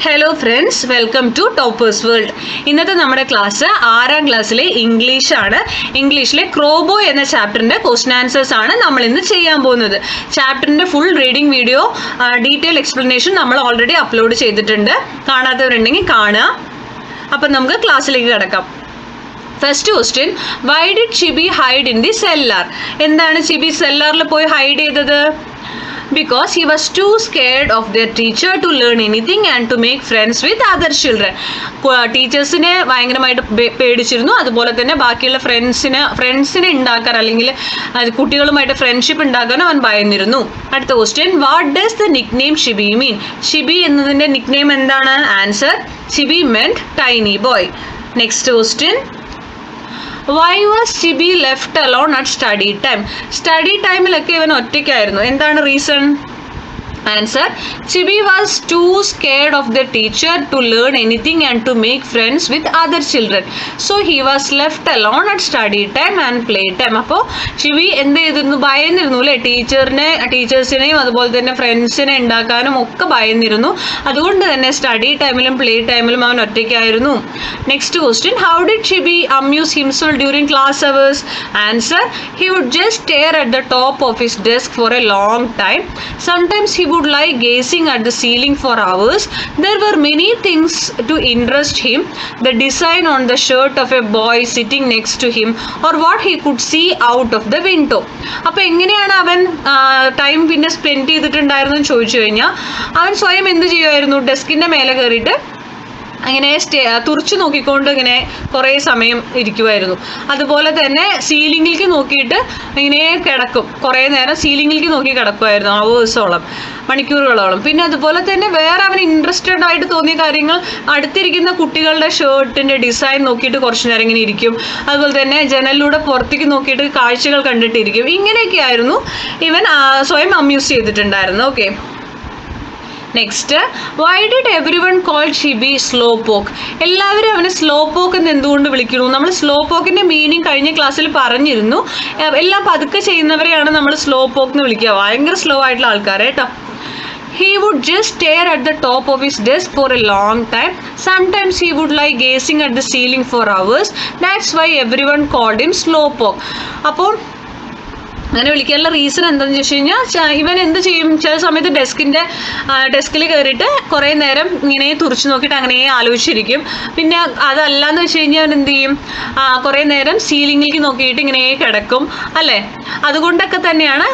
Hello friends, welcome to toppers world. ഇന്നത്തെ നമ്മുടെ class 6ാം ക്ലാസ്സിലെ ഇംഗ്ലീഷാണ്. ഇംഗ്ലീഷിലെ ക്രോബോയ് എന്ന ചാപ്റ്ററിൻ്റെ ക്വസ്റ്റ്യൻ ആൻസേഴ്സ് ആണ് നമ്മൾ ഇന്ന് ചെയ്യാൻ പോകുന്നത്. ചാപ്റ്ററിൻ്റെ full reading video detail explanation നമ്മൾ ഓൾറെഡി അപ്ലോഡ് ചെയ്തിട്ടുണ്ട്. കാണാത്തവരുണ്ടെങ്കിൽ കാണുക. അപ്പം നമുക്ക് ക്ലാസ്സിലേക്ക് കിടക്കാം. First question, why did Chibi hide in the cellar? എന്താണ് ചിബി സെല്ലാറിൽ പോയി ഹൈഡ് ചെയ്തത്? Because he was too scared of their teacher to learn anything and to make friends with other children. ടീച്ചേഴ്സിനെ ഭയങ്കരമായിട്ട് പേടിച്ചിരുന്നു. അതുപോലെ തന്നെ ബാക്കിയുള്ള ഫ്രണ്ട്സിനെ ഉണ്ടാക്കാൻ അല്ലെങ്കിൽ കുട്ടികളുമായിട്ട് ഫ്രണ്ട്ഷിപ്പ് ഉണ്ടാക്കാൻ അവൻ ഭയന്നിരുന്നു. അടുത്ത question, what does the nickname Chibi mean? Chibi എന്നതിൻ്റെ നിക് നെയിം എന്താണ്? Answer, Chibi meant tiny boy. Next question, why was Chibi left alone at study time? Study ടൈമിലൊക്കെ ഇവൻ ഒറ്റയ്ക്കായിരുന്നു. എന്താണ് reason? Answer, Chibi was too scared of the teacher to learn anything and to make friends with other children. So he was left alone at study time and play time. അപ്പോൾ ചിബി എന്ത് ചെയ്തിരുന്നു? ഭയന്നിരുന്നു അല്ലേ? ടീച്ചേഴ്സിനെയും അതുപോലെ തന്നെ ഫ്രണ്ട്സിനെ ഉണ്ടാക്കാനും ഒക്കെ ഭയന്നിരുന്നു. അതുകൊണ്ട് തന്നെ സ്റ്റഡി ടൈമിലും പ്ലേ ടൈമിലും അവൻ ഒറ്റയ്ക്കായിരുന്നു. Next question, how did Chibi amuse himself during class hours? Answer, he would just stare at the top of his desk for a long time. Sometimes he would lie gazing at the ceiling for hours. There were many things to interest him. The design on the shirt of a boy sitting next to him, or what he could see out of the window. അപ്പോൾ എങ്ങനെയാണ് അവൻ time പിന്നെ spend ചെയ്തിട്ടുണ്ടായിരുന്നു ചോദിച്ചു കഴിഞ്ഞാൽ, അവൻ സ്വയം എന്ത് ചെയ്യുമായിരുന്നു? ഡെസ്കിൻ്റെ മേലെ കയറിയിട്ട് അങ്ങനെ തുറച്ചു നോക്കിക്കൊണ്ട് ഇങ്ങനെ കുറേ സമയം ഇരിക്കുമായിരുന്നു. അതുപോലെ തന്നെ സീലിങ്ങിലേക്ക് നോക്കിയിട്ട് ഇങ്ങനെ കിടക്കും. കുറേ നേരം സീലിങ്ങിലേക്ക് നോക്കി കിടക്കുമായിരുന്നു, അവേഴ്സോളം, മണിക്കൂറുകളോളം. പിന്നെ അതുപോലെ തന്നെ വേറെ അവന് ഇൻട്രസ്റ്റഡ് ആയിട്ട് തോന്നിയ കാര്യങ്ങൾ, അടുത്തിരിക്കുന്ന കുട്ടികളുടെ ഷർട്ടിൻ്റെ ഡിസൈൻ നോക്കിയിട്ട് കുറച്ച് നേരം ഇങ്ങനെ ഇരിക്കും. അതുപോലെ തന്നെ ജനലിലൂടെ പുറത്തേക്ക് നോക്കിയിട്ട് കാഴ്ചകൾ കണ്ടിട്ടിരിക്കും. ഇങ്ങനെയൊക്കെ ആയിരുന്നു ഇവൻ സ്വയം അമ്യൂസ് ചെയ്തിട്ടുണ്ടായിരുന്നു. Okay, next, why did every one call Shibi slow പോക്ക്? എല്ലാവരും അവനെ സ്ലോ പോക്ക് എന്ന് എന്തുകൊണ്ട് വിളിക്കുന്നു? നമ്മൾ സ്ലോ പോക്കിൻ്റെ മീനിങ് കഴിഞ്ഞ ക്ലാസ്സിൽ പറഞ്ഞിരുന്നു. എല്ലാം പതുക്കെ ചെയ്യുന്നവരെയാണ് നമ്മൾ സ്ലോ പോക്ക് എന്ന് വിളിക്കുക, ഭയങ്കര സ്ലോ ആയിട്ടുള്ള ആൾക്കാരെ കേട്ടോ. He would just stare at the top of his desk for a long time. Sometimes he would lie gazing at the ceiling for hours. That's why everyone called him slowpoke. അപ്പോൾ അങ്ങനെ വിളിക്കാനുള്ള reason എന്താണെന്ന് ചോദിച്ചു കഴിഞ്ഞാൽ, ഇവൻ എന്ത് ചെയ്യും? ചില സമയത്ത് ഡെസ്കിൽ കയറിയിട്ട് കുറേ നേരം ഇങ്ങനെ തുറച്ചു നോക്കിയിട്ട് അങ്ങനെ ആലോചിച്ചിരിക്കും. പിന്നെ അതല്ലാന്ന് വെച്ച് കഴിഞ്ഞാൽ അവൻ എന്ത് ചെയ്യും? കുറേ നേരം സീലിങ്ങിലേക്ക് നോക്കിയിട്ട് ഇങ്ങനെ കിടക്കും അല്ലേ? അതുകൊണ്ടൊക്കെ തന്നെയാണ്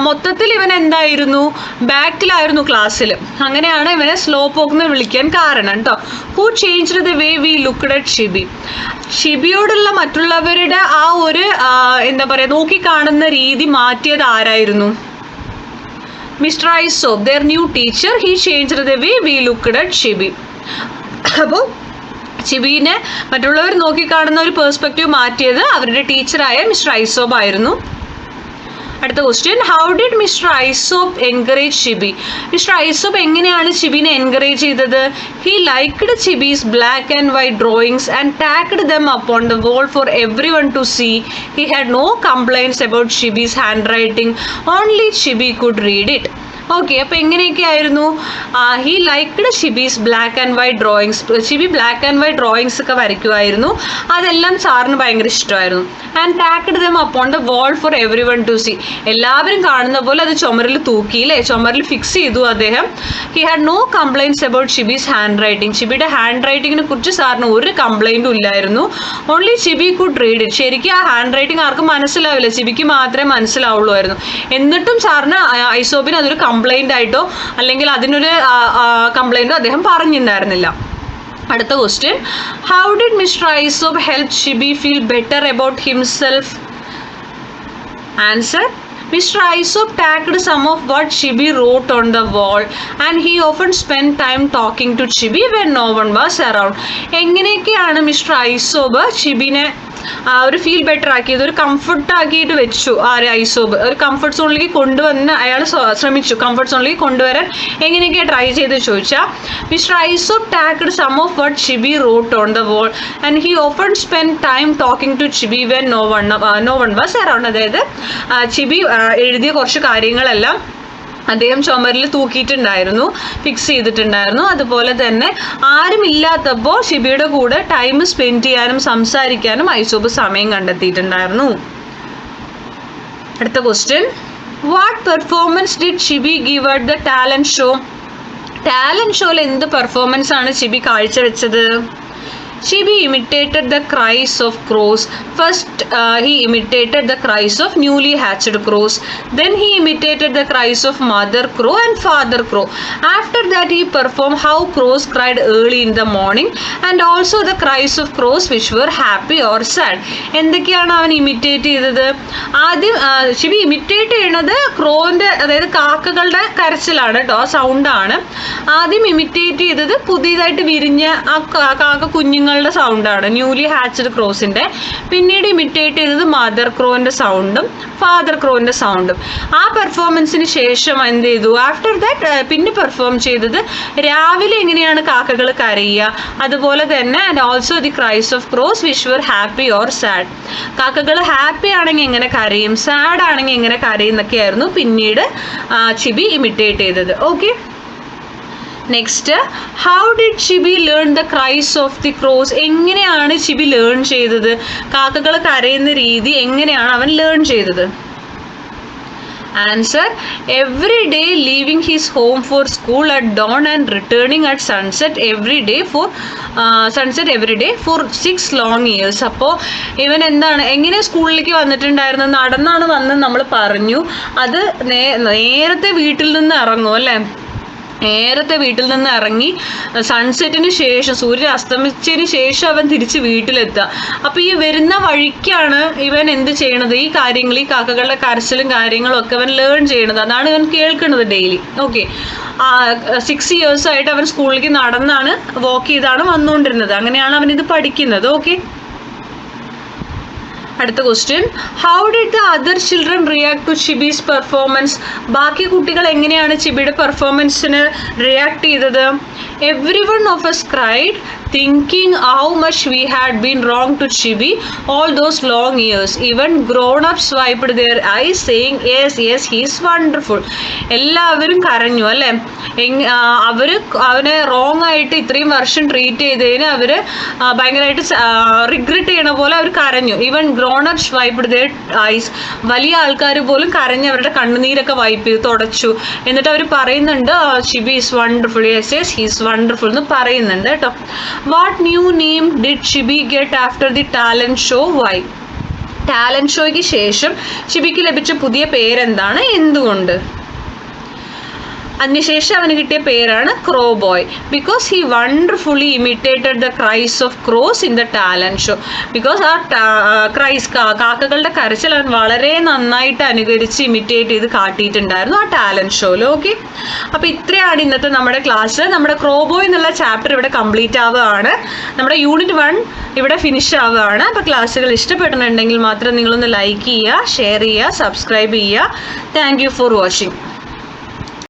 മൊത്തത്തിൽ ഇവൻ എന്തായിരുന്നു? ബാക്കിലായിരുന്നു ക്ലാസ്സിൽ. അങ്ങനെയാണ് ഇവനെ സ്ലോ പോക്ക് എന്ന് വിളിക്കാൻ കാരണം കേട്ടോ. Who changed the way we looked at Chibi? ഷിബിയോടുള്ള മറ്റുള്ളവരുടെ ആ ഒരു എന്താ പറയുക, നോക്കിക്കാണുന്ന രീതി മാറ്റിയത് ആരായിരുന്നു? Mister Aesop, their new teacher, he changed the way we looked at Shibi. അപ്പോൾ ഷിബീനെ മറ്റുള്ളവർ നോക്കിക്കാണുന്ന ഒരു പേഴ്സ്പെക്റ്റീവ് മാറ്റിയത് അവരുടെ ടീച്ചറായ മിസ്റ്റർ ഐസോപ്പ് ആയിരുന്നു. അടുത്ത question, how did mister Aesop encourage Chibi? Mister Aesop എങ്ങനെയാണ് ഷിബിനെ എൻകറേജ് ചെയ്തത്? He liked Chibi's black and white drawings and tagged them upon the wall for everyone to see. He had no complaints about Chibi's handwriting. Only Chibi could read it. Okay, അപ്പോൾ എങ്ങനെയൊക്കെ ആയിരുന്നു? He liked Chibi's black and white drawings. Chibi black and white drawings ഒക്കെ വരയ്ക്കുമായിരുന്നു. അതെല്ലാം സാറിന് ഭയങ്കര ഇഷ്ടമായിരുന്നു. And tagged them upon the wall for everyone to see. എല്ലാവരും കാണുന്ന പോലെ അത് ചുമരിൽ തൂക്കിയില്ലേ, ചുമരിൽ ഫിക്സ് ചെയ്തു അദ്ദേഹം. He had no complaints about Chibi's handwriting. ഷിബിയുടെ ഹാൻഡ് റൈറ്റിങ്ങിനെ കുറിച്ച് സാറിന് ഒരു കംപ്ലൈൻറ്റും ഇല്ലായിരുന്നു. Only Chibi could read it. ശരിക്കും ആ ഹാൻഡ് റൈറ്റിംഗ് ആർക്കും മനസ്സിലാവില്ല, ഷിബിക്ക് മാത്രമേ മനസ്സിലാവുള്ളൂ. എന്നിട്ടും സാറിന് ഐസോപ്പിന് അതൊരു കംപ്ലൈൻ്റ് ആയിട്ടോ അല്ലെങ്കിൽ അതിനൊരു കംപ്ലൈൻറ്റോ അദ്ദേഹം പറഞ്ഞിട്ടുണ്ടായിരുന്നില്ല. അടുത്ത question, how did mister Aesop help Chibi feel better about himself? Answer, Mr. Aesop tagged some of what Chibi wrote on the wall and he often spent time talking to Chibi when no one was around. എങ്ങനെയൊക്കെയാണ് mister ഐസോപ്പ് ഷിബിനെ ഒരു feel better ആക്കിയത്? ഒരു comfort ആക്കിയിട്ട് വെച്ചു ഐസോപ്പ്. ഒരു comfort സോണിലേക്ക് കൊണ്ടുവന്ന് അയാൾ ശ്രമിച്ചു. കംഫർട്ട് സോണിലേക്ക് കൊണ്ടുവരാൻ എങ്ങനെയൊക്കെയാണ് ട്രൈ ചെയ്ത് ചോദിച്ചാൽ, mister Aesop tagged some of what Shibi wrote on the wall and he often spend time talking to Shibi when no one was around. അതായത് ഷിബി എഴുതിയ കുറച്ച് കാര്യങ്ങളെല്ലാം അദ്ദേഹം ചുമരിൽ തൂക്കിയിട്ടുണ്ടായിരുന്നു, ഫിക്സ് ചെയ്തിട്ടുണ്ടായിരുന്നു. അതുപോലെ തന്നെ ആരും ഇല്ലാത്തപ്പോൾ ഷിബിയുടെ കൂടെ ടൈം സ്പെൻഡ് ചെയ്യാനും സംസാരിക്കാനും ഐസോപ്പ് സമയം കണ്ടെത്തിയിട്ടുണ്ടായിരുന്നു. അടുത്ത question, what performance did Shibi give at the talent show? Talent ഷോയിൽ എന്ത് പെർഫോമൻസ് ആണ് ഷിബി കാഴ്ചവെച്ചത്? Shibi imitated the cries of crows. First, he imitated the cries of newly hatched crows. Then he imitated the cries of mother crow and father crow. After that, he performed how crows cried early in the morning and also the cries of crows which were happy or sad. എന്തൊക്കെയാണ് അവൻ imitate ചെയ്തത്? ആദ്യം Shibi imitate ചെയ്യണത് ക്രോവിൻ്റെ, അതായത് കാക്കകളുടെ കരച്ചിലാണ് കേട്ടോ, ആ സൗണ്ടാണ്. ആദ്യം ഇമിറ്റേറ്റ് ചെയ്തത് പുതിയതായിട്ട് വിരിഞ്ഞ ആ കാക്ക കുഞ്ഞുങ്ങളുടെ സൗണ്ടാണ്, ന്യൂലി ഹാച്ച്ഡ് ക്രോസിൻ്റെ. പിന്നീട് ഇമിറ്റേറ്റ് ചെയ്തത് മദർ ക്രോവിൻ്റെ സൗണ്ടും ഫാദർ ക്രോവിൻ്റെ സൗണ്ടും. ആ പെർഫോമൻസിന് ശേഷം എന്ത് ചെയ്തു? ആഫ്റ്റർ ദാറ്റ് പിന്നെ പെർഫോം ചെയ്തത് രാവിലെ എങ്ങനെയാണ് കാക്കകൾ കരയുക, അതുപോലെ തന്നെ and also the cries of crows which were happy or sad. കാക്കകൾ ഹാപ്പി ആണെങ്കിൽ എങ്ങനെ കരയും, സാഡ് ആണെങ്കിൽ എങ്ങനെ കരയും എന്നൊക്കെയായിരുന്നു പിന്നീട് ഷിബി ഇമിറ്റേറ്റ് ചെയ്തത്. Okay, next, how did Shibi learn the cries of the crows? എങ്ങനെയാണ് ഷിബി ലേൺ ചെയ്തത്? കാക്കകൾ കരയുന്ന രീതി എങ്ങനെയാണ് അവൻ ലേൺ ചെയ്തത്? Answer, every day leaving his home for school at dawn and returning at sunset every day for 6 long years. അപ്പോൾ ഇവൻ എന്താണ്, എങ്ങനെ സ്കൂളിലേക്ക് വന്നിട്ടുണ്ടായിരുന്നത്? നടന്നാണ് വന്നത് നമ്മൾ പറഞ്ഞു. അത് നേരത്തെ വീട്ടിൽ നിന്ന് ഇറങ്ങും അല്ലേ, നേരത്തെ വീട്ടിൽ നിന്ന് ഇറങ്ങി സൺസെറ്റിന് ശേഷം, സൂര്യൻ അസ്തമിച്ചതിന് ശേഷം അവൻ തിരിച്ച് വീട്ടിലെത്തുക. അപ്പോൾ ഈ വരുന്ന വഴിക്കാണ് ഇവൻ എന്ത് ചെയ്യണത്? ഈ കാര്യങ്ങൾ, ഈ കാക്കകളുടെ കരച്ചിലും കാര്യങ്ങളും ഒക്കെ അവൻ ലേൺ ചെയ്യണത്. അതാണ് ഇവൻ കേൾക്കുന്നത് ഡെയിലി. ഓക്കെ, 6 years ആയിട്ട് അവൻ സ്കൂളിലേക്ക് നടന്നാണ്, വാക്ക് ചെയ്താണ് വന്നുകൊണ്ടിരുന്നത്. അങ്ങനെയാണ് അവനിത് പഠിക്കുന്നത്. ഓക്കെ, അടുത്ത question, how did the other children react to Shibi's performance? ബാക്കി കുട്ടികൾ എങ്ങനെയാണ് ഷിബിയുടെ പെർഫോമൻസിന് റിയാക്ട് ചെയ്തത്? Every one of us cried, thinking how much we had been wrong to Shibi all those long years. Even grown-ups wiped their eyes saying, yes, yes, he is wonderful. എല്ലാവരും കരഞ്ഞു അല്ലേ, അവനെ റോങ് ആയിട്ട് ഇത്രയും വർഷം treat ചെയ്തതിന് അവർ ഭയങ്കരമായിട്ട് regret ചെയ്യണ പോലെ അവർ കരഞ്ഞു. Even grown-ups wiped their eyes, വലിയ ആൾക്കാർ പോലും കരഞ്ഞ് അവരുടെ കണ്ണുനീരൊക്കെ വൈപ്പ് ചെയ്ത് തുടച്ചു. എന്നിട്ട് അവർ പറയുന്നുണ്ട്, Shibi is wonderful, yes yes he is wonderful എന്ന് പറയുന്നുണ്ട് കേട്ടോ. What new name did Shibi get after the talent show? Why? Talent ഷോയ്ക്ക് ശേഷം ഷിബിക്ക് ലഭിച്ച പുതിയ പേരെന്താണ്, എന്തുകൊണ്ട്? അതിനുശേഷം അവന് കിട്ടിയ പേരാണ് crow boy, because he wonderfully imitated the cries of crows in the talent show. Because ആ ക്രൈസ്, കാക്കകളുടെ കരച്ചിൽ അവൻ വളരെ നന്നായിട്ട് അനുകരിച്ച് ഇമിറ്റേറ്റ് ചെയ്ത് കാട്ടിയിട്ടുണ്ടായിരുന്നു ആ ടാലന്റ് ഷോയിൽ. ഓക്കെ, അപ്പോൾ ഇത്രയാണ് ഇന്നത്തെ നമ്മുടെ ക്ലാസ്. നമ്മുടെ ക്രോ ബോയ് എന്നുള്ള ചാപ്റ്റർ ഇവിടെ കംപ്ലീറ്റ് ആവുകയാണ്. നമ്മുടെ യൂണിറ്റ് 1 ഇവിടെ ഫിനിഷ് ആവുകയാണ്. അപ്പോൾ ക്ലാസ്സുകൾ ഇഷ്ടപ്പെടുന്നുണ്ടെങ്കിൽ മാത്രം നിങ്ങളൊന്ന് ലൈക്ക് ചെയ്യുക, ഷെയർ ചെയ്യുക, സബ്സ്ക്രൈബ് ചെയ്യുക. Thank you for watching.